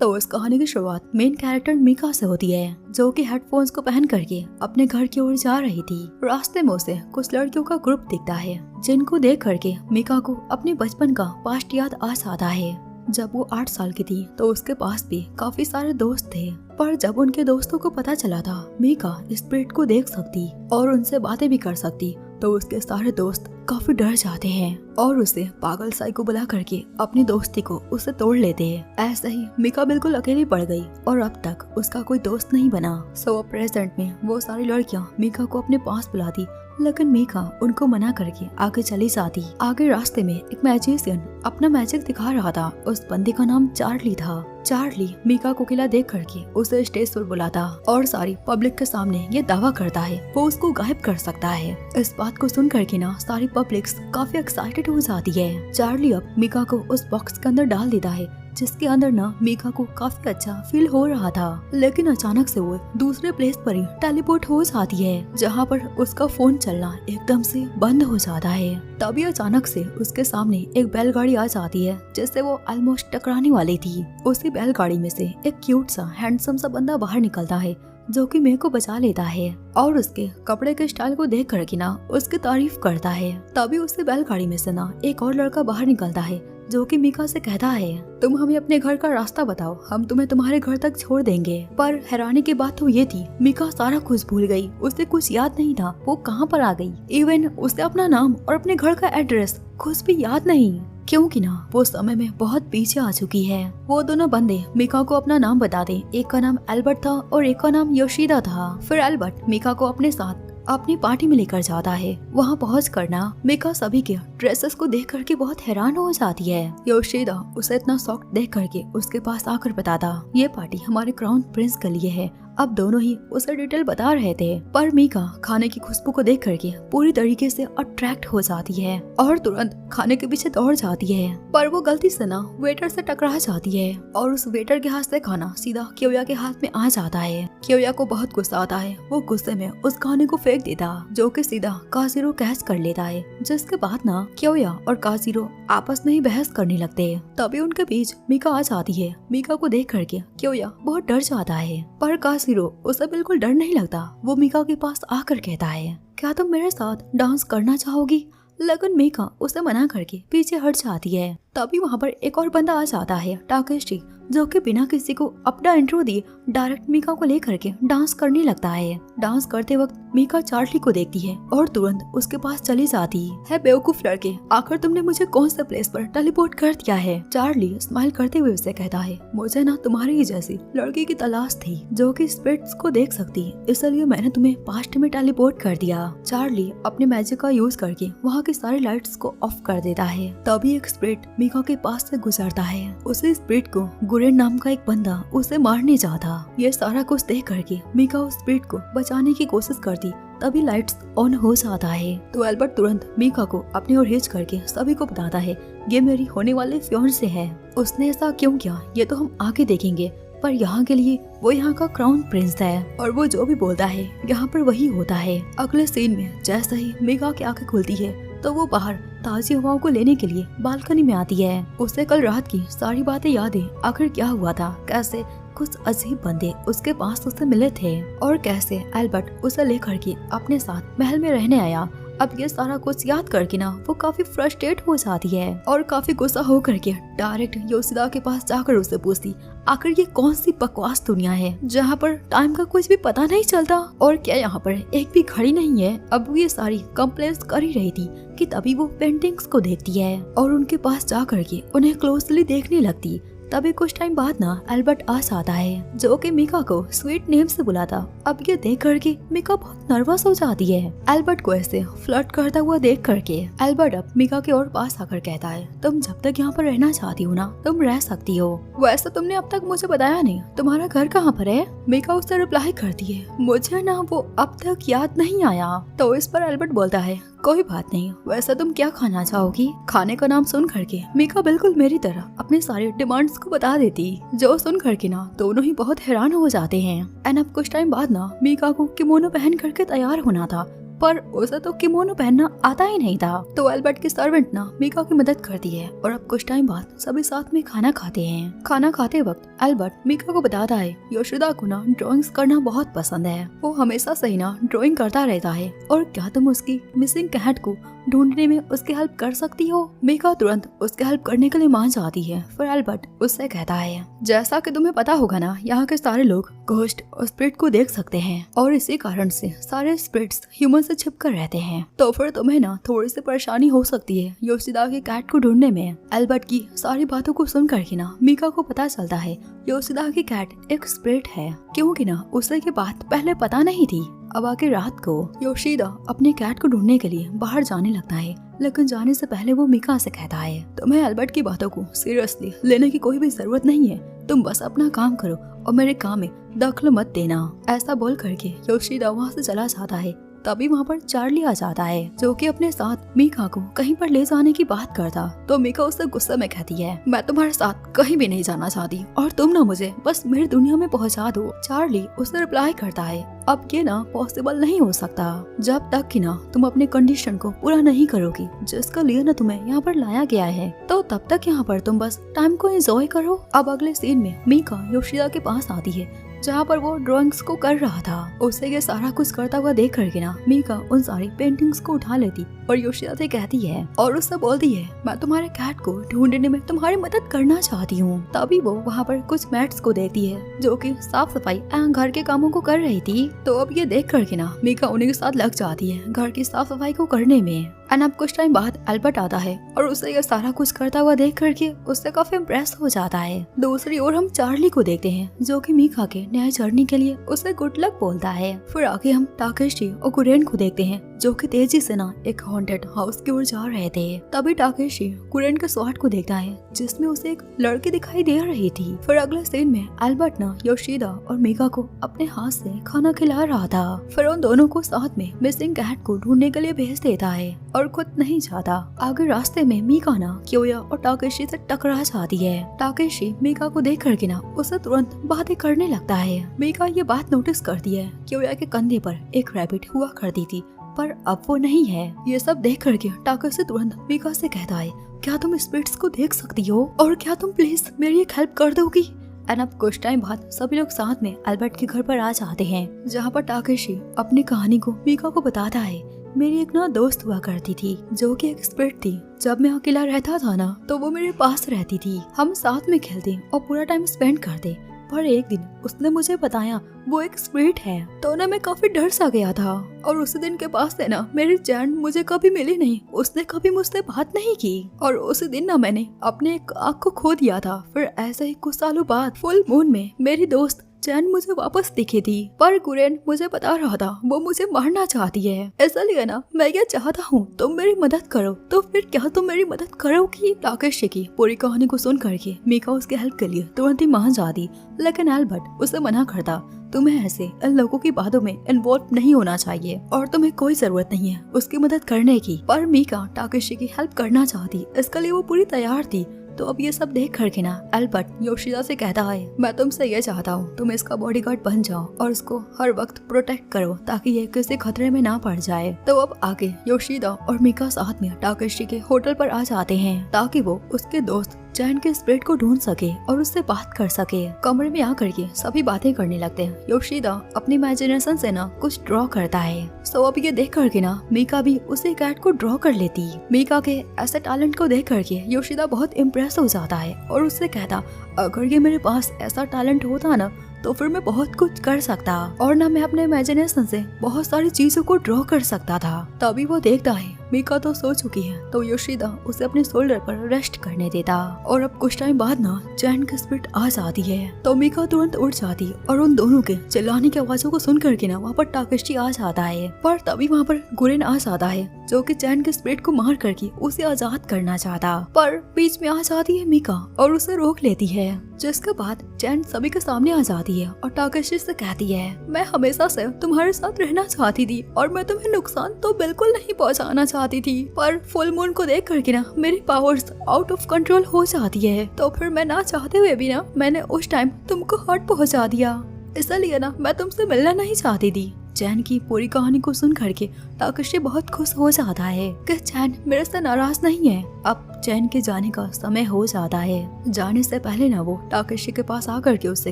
तो इस कहानी की शुरुआत मेन कैरेक्टर मीका से होती है, जो कि हेडफोन्स को पहन करके अपने घर की ओर जा रही थी। रास्ते में उसे कुछ लड़कियों का ग्रुप दिखता है, जिनको देख करके मीका को अपने बचपन का पास्ट याद आ जाता है। जब वो 8 साल की थी तो उसके पास भी काफी सारे दोस्त थे, पर जब उनके दोस्तों को पता चला था मीका स्पिरिट को देख सकती और उनसे बातें भी कर सकती, तो उसके सारे दोस्त काफी डर जाते हैं और उसे पागल साइको बुला करके अपनी दोस्ती को उससे तोड़ लेते हैं। ऐसे ही मीका बिल्कुल अकेली पड़ गई और अब तक उसका कोई दोस्त नहीं बना। सो प्रेजेंट में वो सारी लड़कियां मीका को अपने पास बुलाती, लेकिन मीका उनको मना करके आगे चली जाती। आगे रास्ते में एक मैजिशियन अपना मैजिक दिखा रहा था। उस बंदे का नाम चार्ली था। चार्ली मीका को अकेला देख करके उसे स्टेज पर बुलाता और सारी पब्लिक के सामने ये दावा करता है वो उसको गायब कर सकता है। इस बात को सुन करके ना सारी पब्लिक काफी एक्साइटेड हो जाती है। चार्ली अब मीका को उस बॉक्स के अंदर डाल देता है, जिसके अंदर ना मीका को काफी अच्छा फील हो रहा था। लेकिन अचानक से वो दूसरे प्लेस पर ही टेलीपोर्ट हो जाती है, जहाँ पर उसका फोन चलना एकदम से बंद हो जाता है। तभी अचानक से उसके सामने एक बैलगाड़ी आ जाती है, जिससे वो ऑलमोस्ट टकराने वाली थी। उसी बैलगाड़ी में से एक क्यूट सा हैंडसम सा बंदा बाहर निकलता है, जो कि मेरे को बचा लेता है और उसके कपड़े के स्टाइल को देख करके ना उसकी तारीफ करता है। तभी उससे बैलगाड़ी में से ना एक और लड़का बाहर निकलता है, जो कि मीका से कहता है तुम हमें अपने घर का रास्ता बताओ, हम तुम्हें तुम्हारे घर तक छोड़ देंगे। पर हैरानी की बात तो ये थी, मीका सारा कुछ भूल गई। उसे कुछ याद नहीं था वो कहाँ पर आ गई। इवन उसे अपना नाम और अपने घर का एड्रेस कुछ भी याद नहीं, क्योंकि ना वो समय में बहुत पीछे आ चुकी है। वो दोनों बंदे मीका को अपना नाम बता दे। एक का नाम एल्बर्ट था और एक का नाम योशिदा था। फिर एल्बर्ट मीका को अपने साथ अपनी पार्टी में लेकर जाता है। वहाँ पहुँच कर ना मीका सभी के ड्रेसेस को देख करके बहुत हैरान हो जाती है। योशिदा उसे इतना शॉक देख करके उसके पास आकर बताता ये पार्टी हमारे क्राउन प्रिंस के लिए है। अब दोनों ही उसे डिटेल बता रहे थे, पर मीका खाने की खुशबू को देख करके पूरी तरीके से अट्रैक्ट हो जाती है और तुरंत खाने के पीछे दौड़ जाती है। पर वो गलती से ना वेटर से टकरा जाती है और उस वेटर के हाथ से खाना सीधा क्योया के हाथ में आ जाता है। क्योया को बहुत गुस्सा आता है। वो गुस्से में उस खाने को फेंक देता, जो कि सीधा काजीरो कैच कर लेता है। जिसके बाद ना क्योया और काजीरो आपस में ही बहस करने लगते हैं। तभी उनके बीच मीका आ जाती है। मीका को देख करके क्योया बहुत डर जाता है, पर काजीरो उसे बिल्कुल डर नहीं लगता। वो मीका के पास आकर कहता है क्या तुम मेरे साथ डांस करना चाहोगी, लेकिन मीका उसे मना करके पीछे हट जाती है। तभी वहाँ पर एक और बंदा आ जाता है, टाकेशी, जो कि बिना किसी को अपना इंट्रो दिए डायरेक्ट मीका को लेकर के डांस करने लगता है। डांस करते वक्त मीका चार्ली को देखती है और तुरंत उसके पास चली जाती है। बेवकूफ लड़के, आखिर तुमने मुझे कौन से प्लेस पर टेलीपोर्ट कर दिया है। चार्ली स्माइल करते हुए उसे कहता है मुझे ना तुम्हारी ही जैसी लड़की की तलाश थी, जो कि स्पिरिट्स को देख सकती, इसलिए मैंने तुम्हें पास्ट में टेलीपोर्ट कर दिया। चार्ली अपने मैजिक का यूज करके वहाँ की सारी लाइट्स को ऑफ कर देता है। तभी एक स्पिरिट मीका के पास से गुजरता है। उसी स्पिरिट को गुरेन नाम का एक बंदा उसे मारने जाता। ये सारा कुछ देख करके मीका उस स्पिरिट को बचाने की कोशिश करती। तभी लाइट्स ऑन हो जाता है तो एल्बर्ट तुरंत मीका को अपनी ओर खींच करके सभी को बताता है ये मेरी होने वाली फियांसे है। उसने ऐसा क्यों किया ये तो हम आगे देखेंगे, पर यहाँ के लिए वो यहाँ का क्राउन प्रिंस है और वो जो भी बोलता है यहाँ पर वही होता है। अगले सीन में जैसे ही मीका की आंखें खुलती है तो वो बाहर ताजी हवाओं को लेने के लिए बालकनी में आती है। उसे कल रात की सारी बातें याद है, आखिर क्या हुआ था, कैसे कुछ अजीब बंदे उसके पास उससे मिले थे और कैसे एल्बर्ट उसे लेकर के अपने साथ महल में रहने आया। अब ये सारा कुछ याद करके ना वो काफी फ्रस्ट्रेट हो जाती है और काफी गुस्सा हो करके डायरेक्ट योशिदा के पास जाकर उसे पूछती आखिर ये कौन सी बकवास दुनिया है जहाँ पर टाइम का कुछ भी पता नहीं चलता, और क्या यहाँ पर एक भी घड़ी नहीं है। अब वो ये सारी कंप्लेंट्स कर ही रही थी कि तभी वो पेंटिंग्स को देखती है और उनके पास जा करके उन्हें क्लोजली देखने लगती। तभी कुछ टाइम बाद ना एल्बर्ट आ जाता है, जो कि मीका को स्वीट नेम से बुलाता। अब ये देख करके मीका बहुत नर्वस हो जाती है। एल्बर्ट को ऐसे फ्लर्ट करता हुआ देख करके एल्बर्ट अब मीका के और पास आकर कहता है तुम जब तक यहाँ पर रहना चाहती हो ना तुम रह सकती हो, वैसे तुमने अब तक मुझे बताया नहीं तुम्हारा घर कहाँ पर है। मीका उससे रिप्लाई करती है मुझे ना वो अब तक याद नहीं आया। तो इस पर एल्बर्ट बोलता है कोई बात नहीं, वैसे तुम क्या खाना चाहोगी। खाने का नाम सुन करके मीका बिल्कुल मेरी तरह अपने सारे डिमांड्स को बता देती, जो सुन करके ना दोनों ही बहुत हैरान हो जाते हैं। एंड अब कुछ टाइम बाद ना मीका को किमोनो पहन करके तैयार होना था, पर उसे तो किमोनो पहनना आता ही नहीं था। तो एल्बर्ट की सर्वेंट ना मीका की मदद करती है और अब कुछ टाइम बाद सभी साथ में खाना खाते हैं। खाना खाते वक्त एल्बर्ट मीका को बताता है योशिदा को ना ड्राइंग्स करना बहुत पसंद है, वो हमेशा से ही ना ड्राइंग करता रहता है और क्या तुम उसकी मिसिंग कैट को ढूंढने में उसकी हेल्प कर सकती हो। मीका तुरंत उसकी हेल्प करने के लिए मान जाती है। फिर एल्बर्ट उससे कहता है जैसा कि तुम्हें पता होगा ना, यहाँ के सारे लोग घोस्ट और स्पिरिट को देख सकते हैं और इसी कारण से सारे स्पिरिट्स ह्यूमन से छिपकर रहते हैं, तो फिर तुम्हें ना थोड़ी सी परेशानी हो सकती है योशिदा की कैट को ढूंढने में। एल्बर्ट की सारी बातों को सुन करके ना मीका को पता चलता है योशिदा की कैट एक स्पिरिट है, क्योंकि ना उसे ये बात पहले पता नहीं थी। अब आके रात को योशिदा अपने कैट को ढूंढने के लिए बाहर जाने लगता है, लेकिन जाने से पहले वो मीका से कहता है तुम्हें एल्बर्ट की बातों को सीरियसली लेने की कोई भी जरूरत नहीं है, तुम बस अपना काम करो और मेरे काम में दखल मत देना। ऐसा बोल करके योशिदा वहाँ से चला जाता है। तभी वहाँ पर चार्ली आ जाता है जो कि अपने साथ मीका को कहीं पर ले जाने की बात करता। तो मीका उससे गुस्से में कहती है मैं तुम्हारे साथ कहीं भी नहीं जाना चाहती और तुम ना मुझे बस मेरी दुनिया में पहुँचा दो। चार्ली उसे रिप्लाई करता है अब ये ना पॉसिबल नहीं हो सकता जब तक कि ना तुम अपने कंडीशन को पूरा नहीं करोगी जिसके लिए ना तुम्हें यहाँ पर लाया गया है, तो तब तक यहाँ पर तुम बस टाइम को एंजॉय करो। अब अगले सीन में मीका योशिदा के पास आती है जहाँ पर वो ड्राइंग्स को कर रहा था। उसे ये सारा कुछ करता हुआ देख करके ना मीका उन सारी पेंटिंग्स को उठा लेती और योशिदा से कहती है और उससे बोलती है मैं तुम्हारे कैट को ढूंढने में तुम्हारी मदद करना चाहती हूँ। तभी वो वहाँ पर कुछ मैट्स को देखती है जो कि साफ सफाई घर के कामों को कर रही थी। तो अब ये देख करके ना मीका उन्हीं के साथ लग जाती है घर की साफ सफाई को करने में। एंड अब कुछ टाइम बाद एल्बर्ट आता है और उसे ये सारा कुछ करता हुआ देख करके उससे काफी इम्प्रेस हो जाता है। दूसरी ओर हम चार्ली को देखते हैं जो कि मीका के नए जर्नी के लिए उसे गुड लक बोलता है। फिर आगे हम टाकेशी और कुरेन को देखते हैं जो कि तेजी से ना एक हॉन्टेड हाउस की ओर जा रहे थे। तभी टाकेशी कुरेन के स्वाट को देखता है जिसमें उसे एक लड़की दिखाई दे रही थी। फिर अगले सीन में एल्बर्ट ना योशिदा और मीका को अपने हाथ से खाना खिला रहा था। फिर उन दोनों को साथ में मिसिंग कैट को ढूंढने के लिए भेज देता है और खुद नहीं जाता। आगे रास्ते में मीका ना क्योया और टाकेशी से टकरा जाती है। टाकेशी मीका को देख करके ना उसे तुरंत बातें करने लगता है। मीका ये बात नोटिस करती है क्योया के कंधे पर एक रैबिट हुआ करती थी पर अब वो नहीं है। ये सब देख करके टाकेशी तुरंत मीका से कहता है क्या तुम स्पिरिट्स को देख सकती हो और क्या तुम प्लीज मेरी एक हेल्प कर दोगी। एंड अब कुछ टाइम बाद सभी लोग साथ में एल्बर्ट के घर पर आ जाते हैं जहाँ पर टाकेशी अपनी कहानी को मीका को बताता है मेरी एक ना दोस्त हुआ करती थी जो कि एक स्पिरिट थी। जब मैं अकेला रहता था ना तो वो मेरे पास रहती थी, हम साथ में खेलते और पूरा टाइम स्पेंड करते। पर एक दिन उसने मुझे बताया वो एक स्पिरिट है, तो ना मैं काफी डर सा गया था और उस दिन के बाद से ना मेरी चैन मुझे कभी मिली नहीं, उसने कभी मुझसे बात नहीं की और उस दिन ना मैंने अपने एक आँख को खो दिया था। फिर ऐसे ही कुछ सालों बाद फुल मून में मेरी दोस्त चैन मुझे वापस दिखी थी, पर कुरेन मुझे बता रहा था वो मुझे मारना चाहती है। इसलिए ना मैं ये चाहता हूँ तुम मेरी मदद करो, तो फिर क्या तुम मेरी मदद करोगी। टाकेशी की पूरी कहानी को सुन करके मीका उसकी हेल्प के लिए तुरंत ही मान जाती, लेकिन एल्बर्ट उसे मना करता तुम्हें ऐसे इन लोगों की बातों में इन्वॉल्व नहीं होना चाहिए और तुम्हें कोई जरूरत नहीं है उसकी मदद करने की। पर मीका टाकेशी की हेल्प करना चाहती, इसके लिए वो पूरी तैयार थी। तो अब ये सब देख करके ना एल्बर्ट योशिदा से कहता है मैं तुमसे ये चाहता हूँ तुम इसका बॉडीगार्ड बन जाओ और इसको हर वक्त प्रोटेक्ट करो ताकि ये किसी खतरे में ना पड़ जाए। तो अब आगे योशिदा और मीका साथ में टाकेशी के होटल पर आ जाते हैं ताकि वो उसके दोस्त चैन के स्पिरिट को ढूंढ सके और उससे बात कर सके। कमरे में आकर के सभी बातें करने लगते हैं। योशिदा अपनी इमेजिनेशन से ना कुछ ड्रॉ करता है। सो अब ये देख करके ना मीका भी उसी कैट को ड्रॉ कर लेती। मीका के ऐसे टैलेंट को देख करके योशिदा बहुत इम्प्रेस हो जाता है और उससे कहता अगर ये मेरे पास ऐसा टैलेंट होता ना तो फिर मैं बहुत कुछ कर सकता और ना मैं अपने इमेजिनेशन से बहुत सारी चीजों को ड्रॉ कर सकता था। तभी वो देखता है मीका तो सो चुकी है, तो योशिदा उसे अपने शोल्डर पर रेस्ट करने देता और अब कुछ टाइम बाद ना चैन की स्पिरिट आ जाती है। तो मीका तुरंत उठ जाती और उन दोनों के चिल्लाने की आवाजों को सुन करके ना वहाँ पर टाकेशी आ जाता है। पर तभी वहाँ पर गुरेन आ जाता है जो कि चैन के स्पिरिट को मार करके उसे आजाद करना चाहता, पर बीच में आ जाती है मीका और उसे रोक लेती है। जिसके बाद चैन सभी के सामने आ जाती है और टाकेशी से कहती है मैं हमेशा से तुम्हारे साथ रहना चाहती थी और मैं तुम्हें नुकसान तो बिल्कुल नहीं पहुंचाना चाहती थी, पर फुल मून को देख करके ना मेरी पावर्स आउट ऑफ कंट्रोल हो जाती है, तो फिर मैं ना चाहते हुए भी ना मैंने उस टाइम तुमको हर्ट पहुंचा दिया। इसलिए ना मैं तुमसे मिलना नहीं चाहती थी। चैन की पूरी कहानी को सुन करके ताकेशी बहुत खुश हो जाता है कि चैन मेरे से नाराज नहीं है। अब चैन के जाने का समय हो जाता है। जाने से पहले ना वो ताकेशी के पास आकर के उससे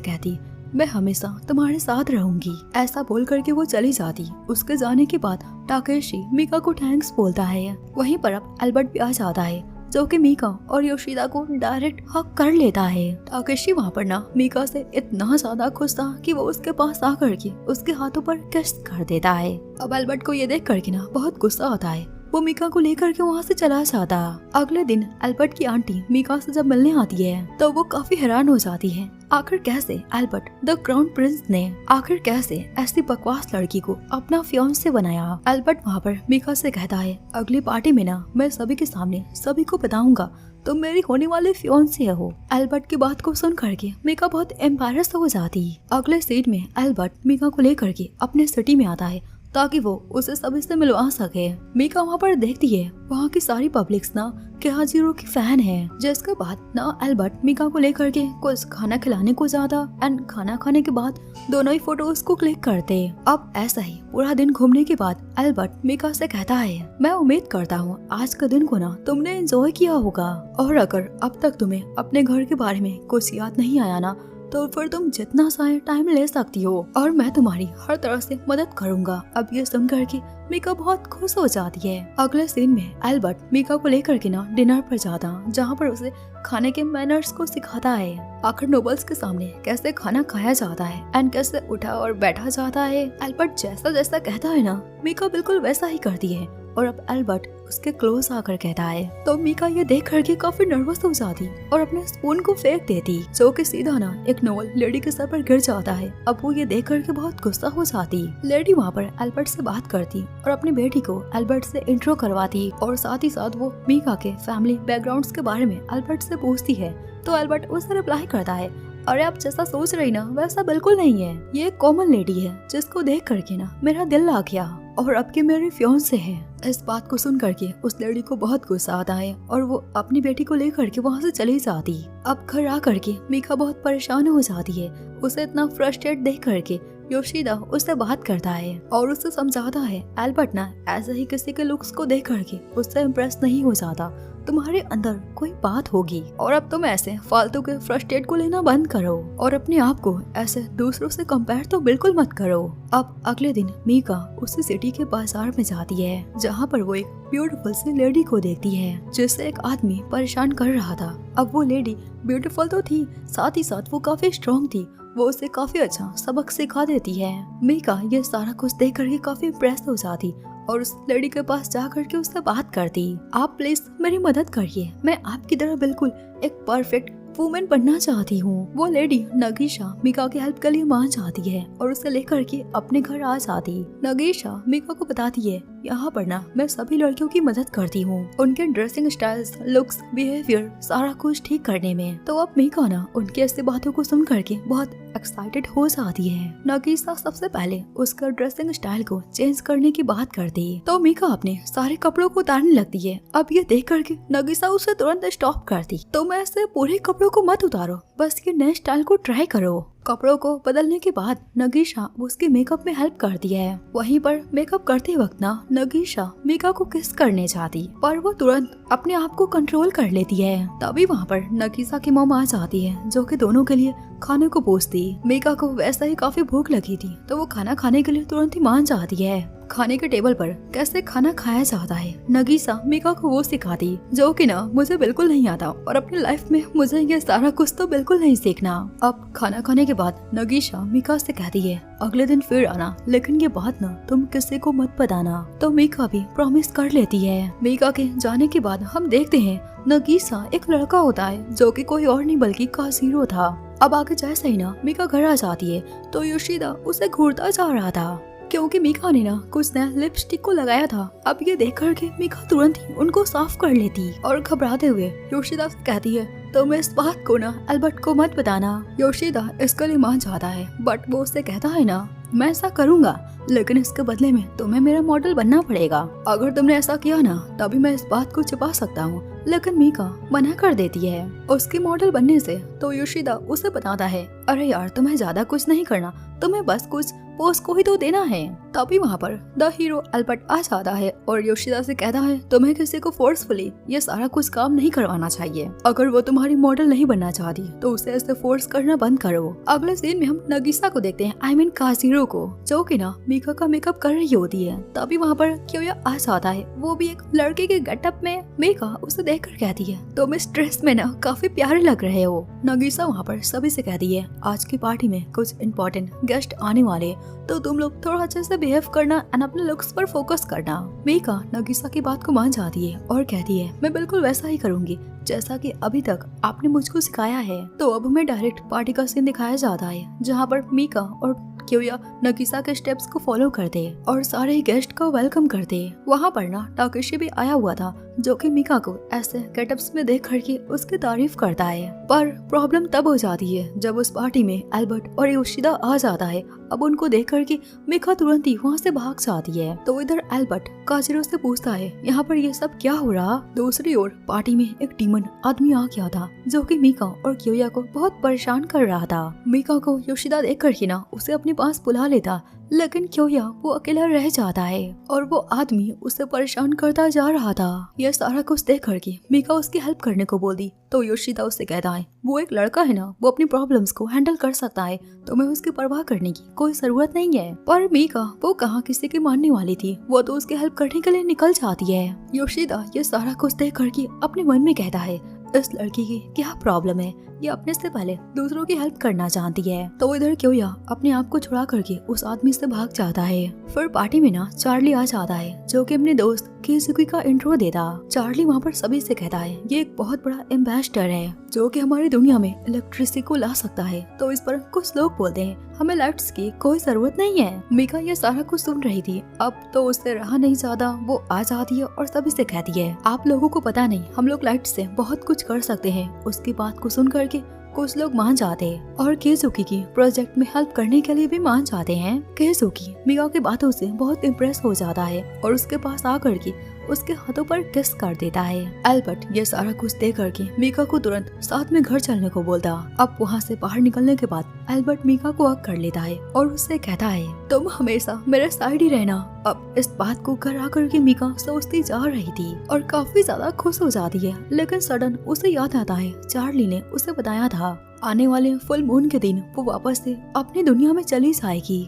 कहती, मैं हमेशा तुम्हारे साथ रहूंगी। ऐसा बोल करके वो चली जाती। उसके जाने के बाद ताकेशी मीका को थैंक्स बोलता है। वहीं पर अब एल्बर्ट भी आ जाता है, जो कि मीका और योशिदा को डायरेक्ट हक कर लेता है। ताकेशी वहाँ पर ना मीका से इतना ज्यादा खुश था कि वो उसके पास आकर के उसके हाथों पर किस कर देता है। अब एल्बर्ट को ये देख करके ना बहुत गुस्सा आता है। वो मीका को लेकर के वहाँ से चला जाता। अगले दिन एल्बर्ट की आंटी मीका से जब मिलने आती है तो वो काफी हैरान हो जाती है। आखिर कैसे एल्बर्ट द क्राउन प्रिंस ने आखिर कैसे ऐसी बकवास लड़की को अपना फियांसे बनाया। एल्बर्ट वहाँ पर मीका से कहता है, अगली पार्टी में ना मैं सभी के सामने सभी को बताऊंगा तुम मेरी होने वाले फियांसे हो। एल्बर्ट की बात को सुन करके मीका बहुत एम्बैरेस हो जाती। अगले सीन में एल्बर्ट मीका को लेकर के अपने सिटी में आता है ताकि वो उसे सभी से मिलवा सके। मीका वहाँ पर देखती है वहाँ की सारी पब्लिक्स ना केहाजीरो की फैन है, जिसके बाद ना एल्बर्ट मीका को लेकर के कुछ खाना खिलाने को जाता एंड खाना खाने के बाद दोनों ही फोटोज को क्लिक करते। अब ऐसा ही पूरा दिन घूमने के बाद एल्बर्ट मीका से कहता है, मैं उम्मीद करता हूँ आज के दिन को ना तुमने एंजॉय किया होगा, और अगर अब तक तुम्हें अपने घर के बारे में कुछ याद नहीं आया ना तो फिर तुम जितना चाहे टाइम ले सकती हो और मैं तुम्हारी हर तरह से मदद करूंगा। अब ये सुन करके मीका बहुत खुश हो जाती है। अगले सीन में एल्बर्ट मीका को लेकर के ना डिनर पर जाता, जहाँ पर उसे खाने के मैनर्स को सिखाता है। आखिर नोबल्स के सामने कैसे खाना खाया जाता है एंड कैसे उठा और बैठा जाता है। एल्बर्ट जैसा जैसा कहता है ना मीका बिल्कुल वैसा ही करती है। और अब एल्बर्ट उसके क्लोज आकर कहता है तो मीका ये देख करके काफी नर्वस हो जाती और अपने स्पून को फेंक देती, जो कि सीधा ना एक नोबल लेडी के सर पर गिर जाता है। अब वो ये देख करके बहुत गुस्सा हो जाती। लेडी वहाँ पर एल्बर्ट से बात करती और अपनी बेटी को एल्बर्ट से इंट्रो करवाती और साथ ही साथ वो मीका के फैमिली बैकग्राउंड्स के बारे में एल्बर्ट से पूछती है। तो एल्बर्ट उसे रिप्लाई करता है, अरे आप जैसा सोच रही ना वैसा बिल्कुल नहीं है, ये एक कॉमन लेडी है जिसको देख करके ना मेरा दिल आ गया और अब के मेरे फियांसे हैं। इस बात को सुन करके उस लेडी को बहुत गुस्सा आता है और वो अपनी बेटी को लेकर के वहाँ से चली जाती। अब घर आ करके मीका बहुत परेशान हो जाती है। उसे इतना फ्रस्ट्रेट देख करके योशिदा उससे बात करता है और उसे समझाता है, एल्बर्ट ना ऐसे ही किसी के लुक्स को देख करके उससे इम्प्रेस नहीं हो जाता, तुम्हारे अंदर कोई बात होगी और अब तुम ऐसे फालतू के फ्रस्ट्रेट को लेना बंद करो और अपने आप को ऐसे दूसरों से कंपेयर तो बिल्कुल मत करो। अब अगले दिन मीका उसी सिटी के बाजार में जाती है, जहाँ पर वो एक ब्यूटीफुल सी लेडी को देखती है जिससे एक आदमी परेशान कर रहा था। अब वो लेडी ब्यूटीफुल तो थी, साथ ही साथ वो काफी स्ट्रॉन्ग थी। वो उसे काफी अच्छा सबक सिखा देती है। मीका ये सारा कुछ देख करके काफी इम्प्रेस हो जाती और उस लेडी के पास जा करके उससे बात करती। आप प्लीज मेरी मदद करिए, मैं आपकी तरह बिल्कुल एक परफेक्ट वुमेन बनना चाहती हूँ। वो लेडी नगीशा मीका की हेल्प के लिए मान जाती है और उसे लेकर के अपने घर आ जाती। नगीशा मीका को बताती है, यहाँ पर ना मैं सभी लड़कियों की मदद करती हूँ उनके ड्रेसिंग स्टाइल्स, लुक्स, बिहेवियर सारा कुछ ठीक करने में। तो अब मीका ना उनकी ऐसी बातों को सुन करके बहुत एक्साइटेड हो जाती है। नगीशा सबसे पहले उसका ड्रेसिंग स्टाइल को चेंज करने की बात करती है तो मीका अपने सारे कपड़ों को उतारने लगती है। अब ये देख करके नगीशा उसे तुरंत स्टॉप करती, तो मैं ऐसे पूरे कपड़ों को मत उतारो, बस ये नए स्टाइल को ट्राई करो। कपड़ों को बदलने के बाद नगीशा उसके मेकअप में हेल्प करती है। वहीं पर मेकअप करते वक्त ना नगीशा मीका को किस करने चाहती, पर वो तुरंत अपने आप को कंट्रोल कर लेती है। तभी वहाँ पर नगीशा की मॉम आ जाती है, जो कि दोनों के लिए खाने को पूछती। मीका को वैसे ही काफी भूख लगी थी तो वो खाना खाने के लिए तुरंत ही मान जाती है। खाने के टेबल पर कैसे खाना खाया जाता है नगीशा मीका को वो सिखाती, जो कि ना मुझे बिल्कुल नहीं आता और अपनी लाइफ में मुझे ये सारा कुछ तो बिल्कुल नहीं सीखना। अब खाना खाने के बाद नगीशा मीका से कहती है, अगले दिन फिर आना, लेकिन ये बात ना तुम किसी को मत बताना। तो मीका भी प्रॉमिस कर लेती है। मीका के जाने के बाद हम देखते हैं नगीशा एक लड़का होता है जो कि कोई और नहीं बल्कि काजीरो था। अब आगे जैसे ही ना मीका घर आ जाती है तो योशिदा उसे घूरता जा रहा था क्योंकि मीका ने ना कुछ नया लिपस्टिक को लगाया था। अब ये देख करके मीका तुरंत ही उनको साफ कर लेती और घबराते हुए योशिदा से कहती है, तो मैं इस बात को ना एल्बर्ट को मत बताना। योशिदा इसके लिए मान जाता है, बट वो उससे कहता है ना मैं ऐसा करूँगा, लेकिन इसके बदले में तुम्हें मेरा मॉडल बनना पड़ेगा। अगर तुमने ऐसा किया ना तभी मैं इस बात को छिपा सकता हूँ। लेकिन मीका मना कर देती है उसके मॉडल बनने से। तो योशिदा उसे बताता है, अरे यार तुम्हें ज्यादा कुछ नहीं करना, तुम्हें बस कुछ पोज को ही तो देना है। तभी वहाँ पर द हीरो एल्बर्ट आ जाता है और योशिदा से कहता है तुम्हें किसी को फोर्सफुली ये सारा कुछ काम नहीं करवाना चाहिए। अगर वो तुम्हारी मॉडल नहीं बनना चाहती तो उसे ऐसे फोर्स करना बंद करो। अगले सीन में हम नगीसा को देखते हैं, आई मीन काजीरो को, जो कि ना मीका का मेकअप कर रही होती है। तभी वहाँ पर क्योया आ जाता है, वो भी एक लड़के के गेटअप में। मीका उसे देखकर कहती है तुम इस ड्रेस में ना काफी प्यारे लग रहे हो। नगीसा वहाँ पर सभी से कहती है आज की पार्टी में कुछ इम्पोर्टेंट गेस्ट आने वाले, तो तुम लोग थोड़ा अच्छे से बिहेव करना एंड अपने लुक्स पर फोकस करना। मीका नगीसा की बात को मान जाती है और कहती है मैं बिल्कुल वैसा ही करूंगी जैसा कि अभी तक आपने मुझको सिखाया है। तो अब हमें डायरेक्ट पार्टी का सीन दिखाया जाता है जहाँ पर मीका और क्योया नगीसा के स्टेप्स को फॉलो करते और सारे गेस्ट को वेलकम करते। वहाँ पर ना टाकेशी भी आया हुआ था जो कि मीका को ऐसे गेटअप्स में देख करके उसकी तारीफ करता है। पर प्रॉब्लम तब हो जाती है जब उस पार्टी में एल्बर्ट और योशिदा आ जाता है। अब उनको देख करके मीका तुरंत ही वहाँ से भाग जाती है। तो इधर एल्बर्ट काजिरो से पूछता है यहाँ पर ये सब क्या हो रहा। दूसरी ओर पार्टी में एक डीमन आदमी आ गया था जो कि मीका और क्योया को बहुत परेशान कर रहा था। मीका को योशिदा देख करके ना उसे अपने पास बुला लेता, लेकिन क्योया वो अकेला रह जाता है और वो आदमी उसे परेशान करता जा रहा था। यह सारा कुछ देख करके मीका उसकी हेल्प करने को बोल दी। तो योशिदा उससे कहता है वो एक लड़का है ना, वो अपनी प्रॉब्लम्स को हैंडल कर सकता है, तुम्हें उसकी परवाह करने की कोई जरूरत नहीं है। पर मीका वो कहाँ किसी की मानने वाली थी, वो तो उसकी हेल्प करने के लिए निकल जाती है। योशिदा ये सारा कुछ देख करके अपने मन में कहता है इस लड़की की क्या प्रॉब्लम है, ये अपने से पहले दूसरों की हेल्प करना चाहती है। तो इधर क्योया अपने आप को छुड़ा करके उस आदमी से भाग जाता है। फिर पार्टी में ना चार्ली आ जाता है जो कि अपने दोस्त केजुकी का इंट्रो देता। चार्ली वहाँ पर सभी से कहता है ये एक बहुत बड़ा एम्बेसडर है जो कि हमारी दुनिया में इलेक्ट्रिसिटी को ला सकता है। तो इस पर कुछ लोग बोलते हैं हमें लाइट्स की कोई जरूरत नहीं है। मीका ये सारा कुछ सुन रही थी, अब तो उससे रहा नहीं ज्यादा, वो आ जाती है और सभी से कहती है आप लोगों को पता नहीं हम लोग लाइट से बहुत कुछ कर सकते हैं। उसकी बात को सुन करके कुछ लोग मान जाते हैं और केजुकी की प्रोजेक्ट में हेल्प करने के लिए भी मान जाते हैं। केजुकी मीका की बातों से बहुत इम्प्रेस हो जाता है और उसके पास आकर के उसके हाथों पर किस कर देता है। एल्बर्ट ये सारा कुछ देख करके मीका को तुरंत साथ में घर चलने को बोलता। अब वहाँ से बाहर निकलने के बाद एल्बर्ट मीका को हक कर लेता है और उससे कहता है तुम हमेशा मेरे साइड ही रहना। अब इस बात को घर आकर के मीका सोचती जा रही थी और काफी ज्यादा खुश हो जाती है, लेकिन सडन उसे याद आता है चार्ली ने उसे बताया था आने वाले फुल मून के दिन वो वापस से अपनी दुनिया में चली जाएगी।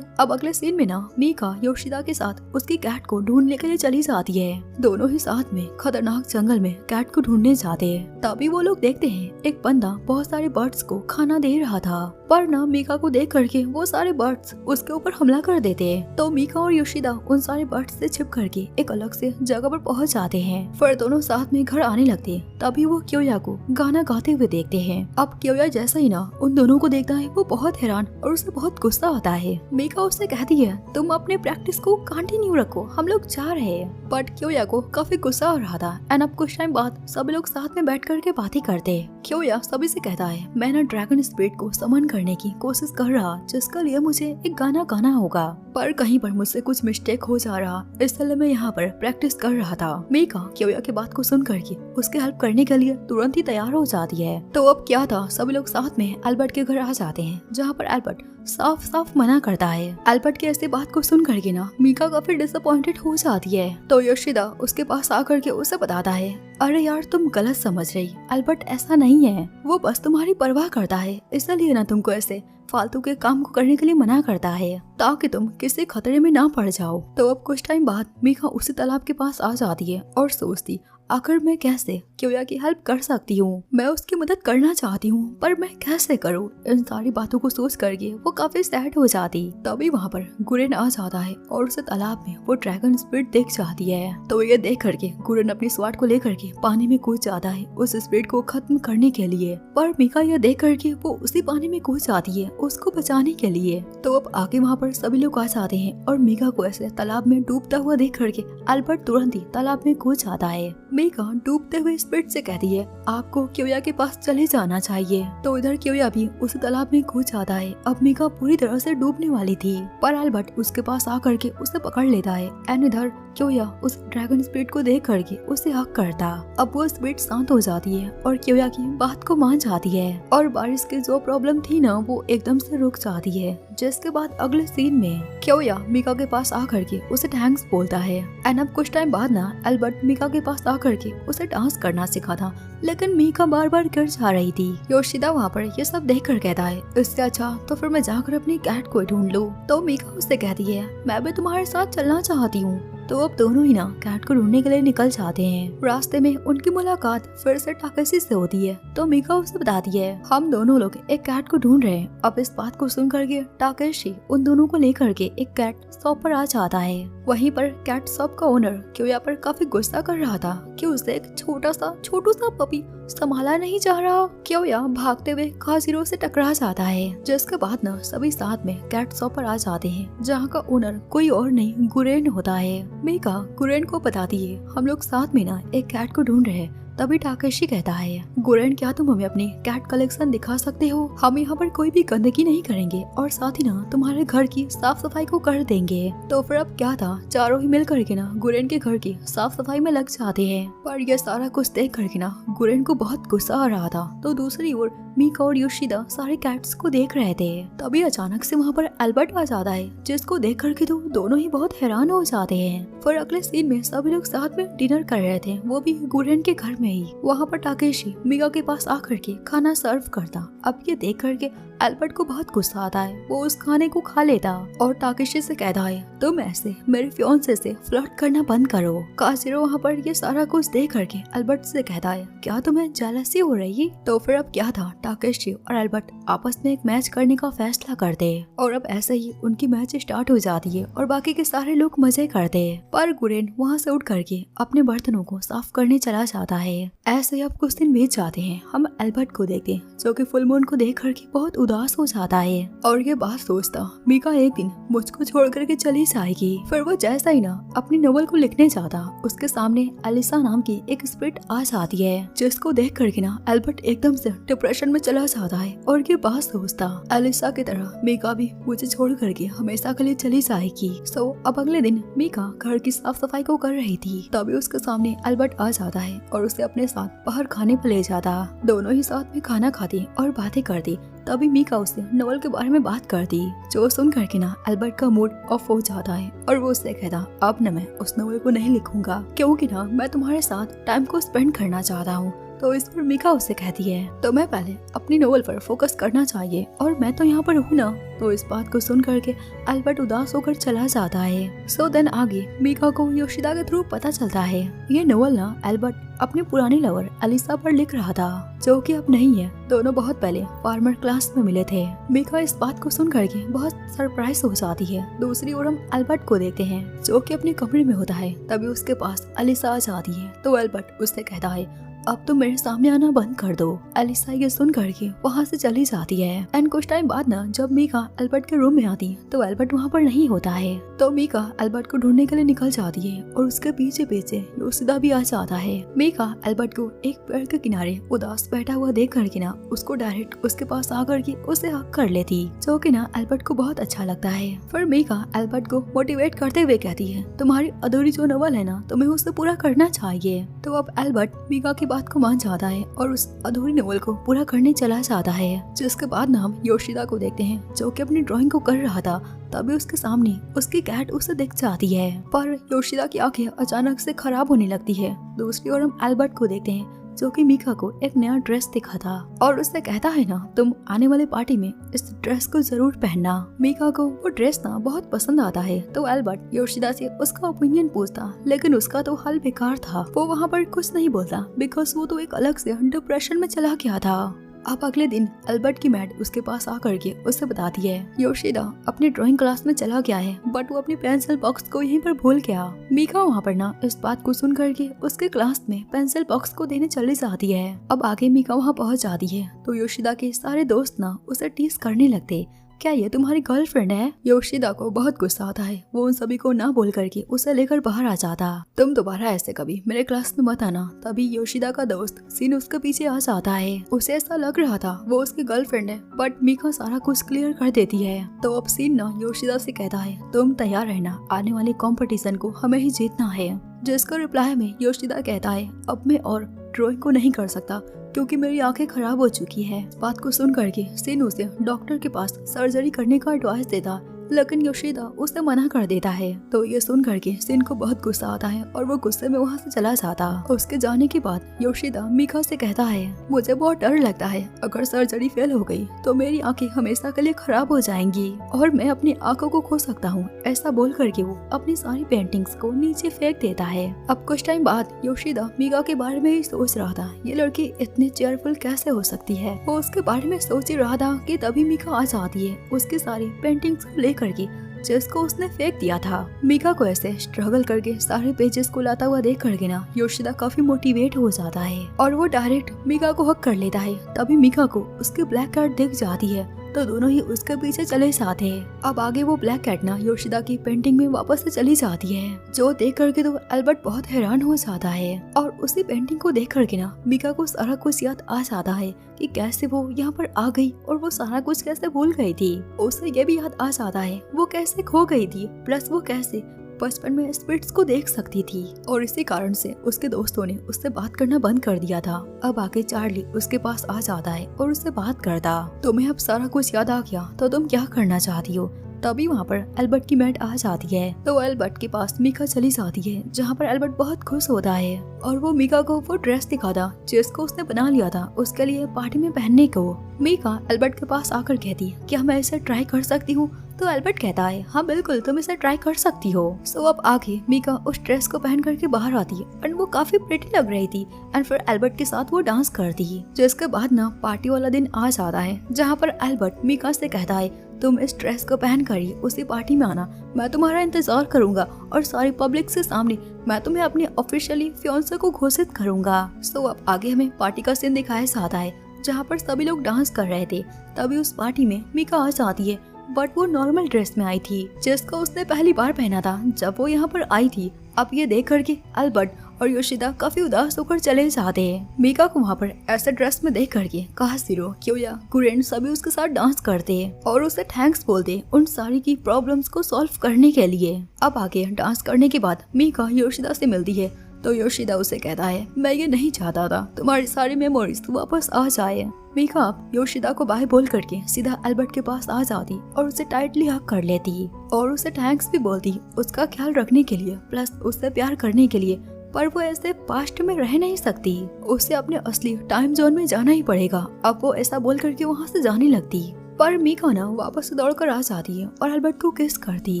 अब अगले सीन में ना मीका योशिदा के साथ उसकी कैट को ढूंढने के लिए चली जाती है। दोनों ही साथ में खतरनाक जंगल में कैट को ढूंढने जाते हैं। तभी वो लोग देखते हैं एक बंदा बहुत सारे बर्ड्स को खाना दे रहा था, पर ना मीका को देख करके वो सारे बर्ड्स उसके ऊपर हमला कर देते हैं। तो मीका और योशिदा उन सारे बर्ड्स से छिप करके एक अलग से जगह पर पहुंच जाते हैं। फिर दोनों साथ में घर आने लगते हैं। तभी वो क्योया को गाना गाते हुए देखते हैं। अब क्योया जैसा ही ना उन दोनों को देखता है वो बहुत हैरान और उसे बहुत गुस्सा आता है। मीका उससे कहती है तुम अपने प्रैक्टिस को कंटिन्यू रखो, हम लोग जा रहे हैं। बट क्योया को काफी गुस्सा आ रहा था एंड अब कुछ टाइम बाद सभी लोग साथ में बैठ करके बातें करते हैं। क्योया सभी से कहता है मैं ना ड्रैगन स्पिरिट को समन करने की कोशिश कर रहा, जिसके लिए मुझे एक गाना गाना होगा, पर कहीं पर मुझसे कुछ मिस्टेक हो जा रहा, इसलिए मैं यहाँ पर प्रैक्टिस कर रहा था। मीका क्योया की बात को सुन करके उसके हेल्प करने के लिए तुरंत ही तैयार हो जाती है। तो अब क्या था, सभी लोग साथ में एल्बर्ट के घर आ जाते हैं, जहाँ पर एल्बर्ट साफ साफ मना करता है। एल्बर्ट की ऐसी बात को सुन करके ना मीका काफी डिसअपॉइंटेड हो जाती है। तो योशिदा उसके पास आकर के उसे बताता है अरे यार तुम गलत समझ रही, एल्बर्ट ऐसा नहीं है, वो बस तुम्हारी परवाह करता है, इसलिए ना तुमको ऐसे फालतू के काम को करने के लिए मना करता है ताकि तुम किसी खतरे में ना पड़ जाओ। तो अब कुछ टाइम बाद मीका उसी तालाब के पास आ जाती है और सोचती आखिर मैं कैसे क्योया की हेल्प कर सकती हूँ, मैं उसकी मदद करना चाहती हूँ पर मैं कैसे करूँ। इन सारी बातों को सोच करके वो काफी सैड हो जाती। तभी वहाँ पर गुरेन आ जाता है और उसे तालाब में वो ड्रैगन स्पिरिट देख जाती है। तो ये देख करके गुरेन अपनी स्वाट को लेकर के पानी में कूद जाता है उस स्पिरिट को खत्म करने के लिए, पर मीका ये देख करके वो उसी पानी में कूद जाती है उसको बचाने के लिए। तो अब आगे वहाँ पर सभी लोग आ जाते हैं और मीका को ऐसे तालाब में डूबता हुआ देख करके एल्बर्ट तुरंत ही तालाब में कूद जाता है। मीका डूबते हुए स्पिरिट से कहती है आपको क्योया के पास चले जाना चाहिए। तो इधर क्योया भी उस तालाब में कूद जाता है। अब मीका पूरी तरह से डूबने वाली थी, पर एल्बर्ट उसके पास आकर के उसे पकड़ लेता है। एंड इधर क्योया उस ड्रैगन स्पिरिट को देख करके उसे हक करता। अब वो स्पिरिट शांत हो जाती है और क्योया की बात को मान जाती है और बारिश की जो प्रॉब्लम थी ना वो एकदम से रुक जाती है। जिसके बाद अगले सीन में क्योया मीका के पास आकर के उसे थैंक्स बोलता है। एंड अब कुछ टाइम बाद ना एल्बर्ट मीका के पास आकर के उसे डांस करना सिखा था, लेकिन मीका बार बार गिर जा रही थी। योशिदा वहाँ पर ये सब देख कर कहता है इससे अच्छा तो फिर मैं जाकर अपनी कैट को ढूंढ लूं। तो मीका उससे कहती है मैं भी तुम्हारे साथ चलना चाहती हूँ। तो अब दोनों ही ना कैट को ढूंढने के लिए निकल जाते हैं। रास्ते में उनकी मुलाकात फिर से टाकेशी से होती है। तो मीका उसे बताती है हम दोनों लोग एक कैट को ढूंढ रहे हैं। अब इस बात को सुन करके टाकेशी उन दोनों को लेकर के एक कैट शॉप पर आ जाता है। वहीं पर कैट शॉप का ओनर क्योया पर काफी गुस्सा कर रहा था कि उसे एक छोटू सा पपी संभाला नहीं जा रहा। क्योया भागते हुए काजीरो से टकरा जाता है। जिसके बाद न सभी साथ में कैट शॉप पर आ जाते हैं, जहाँ का ओनर कोई और नहीं गुरेन होता है। मीका गुरेन को बताती है हम लोग साथ में ना एक कैट को ढूंढ रहे हैं। तभी टाकेशी कहता है गुरेन क्या तुम हमें अपनी कैट कलेक्शन दिखा सकते हो? हम यहाँ पर कोई भी गंदगी नहीं करेंगे और साथ ही ना तुम्हारे घर की साफ सफाई को कर देंगे। तो फिर अब क्या था, चारों ही मिल करके ना गुरेन के घर की साफ सफाई में लग जाते हैं। पर यह सारा कुछ देख करके ना गुरेन को बहुत गुस्सा आ रहा था। तो दूसरी ओर मीका और योशिदा सारे कैट्स को देख रहे थे। तभी अचानक से वहाँ पर एल्बर्ट आ जाता है, जिसको देख करके तो दोनों ही बहुत हैरान हो जाते हैं। फिर अगले सीन में सभी लोग साथ में डिनर कर रहे थे, वो भी गुरेन के घर में ही। वहाँ पर टाकेशी मीका के पास आकर के खाना सर्व करता। अब ये देख करके एल्बर्ट को बहुत गुस्सा आता है। वो उस खाने को खा लेता और टाकेशी से कहता है तुम ऐसे मेरे फियांसे से फ्लर्ट करना बंद करो। काजीरो वहाँ पर ये सारा कुछ देख करके एल्बर्ट से कहता है क्या तुम्हें जेलसी हो रही? तो फिर अब क्या था, टाकेशी और एल्बर्ट आपस में एक मैच करने का फैसला करते और अब ऐसे ही उनकी मैच स्टार्ट हो जाती है और बाकी के सारे लोग मजे करते। पर गुरेन वहाँ से उठ करके अपने बर्तनों को साफ करने चला जाता है। ऐसे ही अब कुछ दिन बीत जाते हैं। हम एल्बर्ट को देखते हैं जो कि फुल मून को देख करके बहुत उदास हो जाता है और ये बात सोचता मीका एक दिन मुझको छोड़ करके चली जाएगी। फिर वो जैसा ही ना अपनी नोवेल को लिखने जाता, उसके सामने एलिसा नाम की एक स्पिरिट आ जाती है, जिसको देख करके ना एल्बर्ट एकदम से डिप्रेशन में चला जाता है और ये बात सोचता एलिसा की तरह मीका भी मुझे छोड़ करके हमेशा के लिए चली जाएगी। सो अब अगले दिन मीका घर की साफ सफाई को कर रही थी, तभी उसके सामने एल्बर्ट आ जाता है और उसे अपने साथ बाहर खाने पर ले जाता। दोनों ही साथ में खाना खाती और बातें करती। तभी मीका उससे नोवेल के बारे में बात करती, जो सुन करके ना एल्बर्ट का मूड ऑफ हो जाता है और वो उससे कहता अब न मैं उस नोवेल को नहीं लिखूंगा, क्योंकि ना मैं तुम्हारे साथ टाइम को स्पेंड करना चाहता हूँ। तो इस पर मीका उससे कहती है तो मैं पहले अपनी नोवेल पर फोकस करना चाहिए और मैं तो यहाँ पर हूँ ना। तो इस बात को सुन करके एल्बर्ट उदास होकर चला जाता है। सो देन आगे मीका को योशिदा के थ्रू पता चलता है ये नोवेल ना एल्बर्ट अपने पुरानी लवर एलिसा पर लिख रहा था, जो कि अब नहीं है। दोनों बहुत पहले फार्मर क्लास में मिले थे। मीका इस बात को सुन करके बहुत सरप्राइज हो जाती है। दूसरी ओर हम एल्बर्ट को देखते हैं, जो कि अपने कमरे में होता है। तभी उसके पास एलिसा आ जाती है। तो एल्बर्ट उससे कहता है अब तो मेरे सामने आना बंद कर दो। एलिसा ये सुन करके वहाँ से चली जाती है। एंड कुछ टाइम बाद ना जब मीका एल्बर्ट के रूम में आती तो एल्बर्ट वहाँ पर नहीं होता है। तो मीका एल्बर्ट को ढूंढने के लिए निकल जाती है और उसके पीछे पीछे योशिदा भी आ जाता है। मीका एल्बर्ट को एक पेड़ के किनारे उदास बैठा हुआ देख करके ना उसको डायरेक्ट उसके पास आकर के उसे हक कर लेती, जो कि ना एल्बर्ट को बहुत अच्छा लगता है। फिर मीका एल्बर्ट को मोटिवेट करते हुए कहती है तुम्हारी अधूरी जो नोवेल है ना तुम्हें उसे पूरा करना चाहिए। तो अब एल्बर्ट मीका की बात को मान जाता है और उस अधूरी नोवेल को पूरा करने चला जाता है। जिसके बाद ना हम योशिदा को देखते हैं, जो कि अपनी ड्राइंग को कर रहा था। तभी उसके सामने उसकी कैट उसे दिख जाती है, पर योशिदा की आंखें अचानक से खराब होने लगती है। दूसरी ओर हम एल्बर्ट को देखते हैं, जो कि मीका को एक नया ड्रेस दिखा था और उससे कहता है ना तुम आने वाले पार्टी में इस ड्रेस को जरूर पहनना। मीका को वो ड्रेस ना बहुत पसंद आता है। तो एल्बर्ट योशिदा से उसका ओपिनियन पूछता, लेकिन उसका तो हल बेकार था। वो वहाँ पर कुछ नहीं बोलता, बिकॉज वो तो एक अलग से डिप्रेशन में चला गया था। अब अगले दिन एल्बर्ट की मैड उसके पास आकर के उससे बताती है योशिदा अपनी ड्राइंग क्लास में चला गया है, बट वो अपनी पेंसिल बॉक्स को यहीं पर भूल गया। मीका वहाँ पर ना इस बात को सुन करके उसके क्लास में पेंसिल बॉक्स को देने चली जाती है। अब आगे मीका वहाँ पहुँच जाती है तो योशिदा के सारे दोस्त ना उसे टीज करने लगते क्या ये तुम्हारी गर्लफ्रेंड है? योशिदा को बहुत गुस्सा आता है। वो उन सभी को ना बोल करके उसे लेकर बाहर आ जाता। तुम दोबारा ऐसे कभी मेरे क्लास में मत आना। तभी योशिदा का दोस्त सीन उसके पीछे आ जाता है। उसे ऐसा लग रहा था वो उसकी गर्लफ्रेंड है, बट मीका सारा कुछ क्लियर कर देती है। तो अब सीन ना योशिदा से कहता है तुम तैयार रहना, आने वाले कंपटीशन को हमें ही जीतना है। जिसका रिप्लाई में योशिदा कहता है अब मैं और ड्राइंग को नहीं कर सकता क्योंकि मेरी आंखें खराब हो चुकी है। बात को सुन करके सीन उसे डॉक्टर के पास सर्जरी करने का एडवाइस देता, लेकिन योशिदा उसे मना कर देता है। तो ये सुन करके सिन को बहुत गुस्सा आता है और वो गुस्से में वहाँ से चला जाता। उसके जाने के बाद योशिदा मीका से कहता है मुझे बहुत डर लगता है, अगर सर्जरी फेल हो गई तो मेरी आंखें हमेशा के लिए खराब हो जाएंगी और मैं अपनी आंखों को खो सकता हूँ। ऐसा बोल करके वो अपनी सारी पेंटिंग्स को नीचे फेंक देता है। अब कुछ टाइम बाद योशिदा मीका के बारे में ही सोच रहा था, ये लड़की इतनी चेयरफुल कैसे हो सकती है। वो उसके बारे में सोच ही रहा था कि तभी मीका आ जाती है उसकी सारी पेंटिंग्स को लेकर के जिसको उसने फेंक दिया था। मीका को ऐसे स्ट्रगल करके सारे पेजेस को लाता हुआ देख करके ना योशिदा काफी मोटिवेट हो जाता है और वो डायरेक्ट मीका को हक कर लेता है। तभी मीका को उसकी ब्लैक कैट दिख जाती है तो दोनों ही उसके पीछे चले जाते हैं। अब आगे वो ब्लैक कैट ना योशिदा की पेंटिंग में वापस से चली जाती है, जो देख करके तो एल्बर्ट बहुत हैरान हो जाता है और उसी पेंटिंग को देख करके ना मीका को सारा कुछ याद आ जाता है कि कैसे वो यहाँ पर आ गई और वो सारा कुछ कैसे भूल गई थी। उसे ये भी याद आ जाता है वो कैसे खो गई थी, प्लस वो कैसे बचपन में स्पिरिट्स को देख सकती थी और इसी कारण से उसके दोस्तों ने उससे बात करना बंद कर दिया था। अब आके चार्ली उसके पास आ जाता है और उससे बात करता। तुम्हें अब सारा कुछ याद आ गया तो तुम क्या करना चाहती हो? तभी वहाँ पर एल्बर्ट की मैट आ जाती है तो एल्बर्ट के पास मीका चली जाती है, जहाँ पर एल्बर्ट बहुत खुश होता है और वो मीका को वो ड्रेस दिखाता जिसको उसने बना लिया था उसके लिए पार्टी में पहनने को। मीका एल्बर्ट के पास आकर कहती है क्या मैं इसे ट्राई कर सकती हूँ? तो एल्बर्ट कहता है हाँ बिल्कुल तुम इसे ट्राई कर सकती हो। सो अब आगे मीका उस ड्रेस को पहन करके बाहर आती है एंड वो काफी प्रिटी लग रही थी एंड फिर एल्बर्ट के साथ वो डांस करती है। जिसके बाद ना पार्टी वाला दिन आ जाता है, जहाँ पर एल्बर्ट मीका से कहता है तुम इस ड्रेस को पहन कर ही उसी पार्टी में आना, मैं तुम्हारा इंतजार करूंगा और सारी पब्लिक के सामने मैं तुम्हें अपने ऑफिशियली फियांसे को घोषित करूंगा। सो अब आगे हमें पार्टी का सीन दिखाया जाता है, जहाँ पर सभी लोग डांस कर रहे थे। तभी उस पार्टी में मीका आ जाती है, बट वो नॉर्मल ड्रेस में आई थी जिसको उसने पहली बार पहना था जब वो यहाँ पर आई थी। अब ये देख करके एल्बर्ट और योशिदा काफी उदास होकर चले जाते हैं। मीका को वहाँ पर ऐसे ड्रेस में देख करके काहाशिरो, क्योया, कुरेन सभी उसके साथ डांस करते हैं और उसे थैंक्स बोलते हैं उन सारी की प्रॉब्लम्स को सॉल्व करने के लिए। अब आगे डांस करने के बाद मीका योशिदा से मिलती है तो योशिदा उसे कहता है मैं ये नहीं चाहता था तुम्हारी सारी मेमोरीज वापस आ जाए। मीका अब योशिदा को बाय बोल करके सीधा एल्बर्ट के पास आ जाती और उसे टाइटली हक कर लेती और उसे थैंक्स भी बोलती उसका ख्याल रखने के लिए, प्लस उससे प्यार करने के लिए। पर वो ऐसे पास्ट में रह नहीं सकती, उसे अपने असली टाइम जोन में जाना ही पड़ेगा। अब वो ऐसा बोल करके वहाँ से जाने लगती, पर मीका ना वापस दौड़कर आ जाती है और एल्बर्ट को किस करती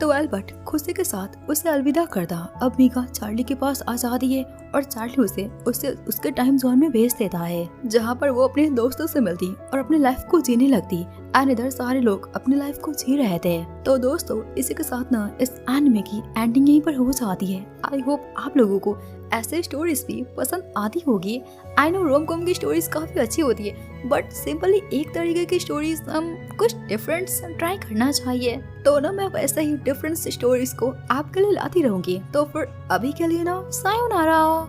तो एल्बर्ट खुशी के साथ उसे अलविदा करता। अब मीका चार्ली के पास आ जाती है और चार्ली उसे उसके टाइम जोन में भेज देता है, जहाँ पर वो अपने दोस्तों से मिलती और अपनी लाइफ को जीने लगती एंड इधर सारे लोग अपनी लाइफ को जी रहे थे। तो दोस्तों इसी के साथ ना इस एनिमे की एंडिंग यहीं पर हो जाती है। आई होप आप लोगों को ऐसे स्टोरीज भी पसंद आती होगी। आई नो रोम कॉम की स्टोरीज काफी अच्छी होती है, बट सिंपली एक तरीके की स्टोरीज हम कुछ डिफरेंट ट्राई करना चाहिए। तो ना मैं वैसे ही डिफरेंट स्टोरीज को आपके लिए लाती रहूंगी। तो फिर अभी के लिए ना सायोनारा।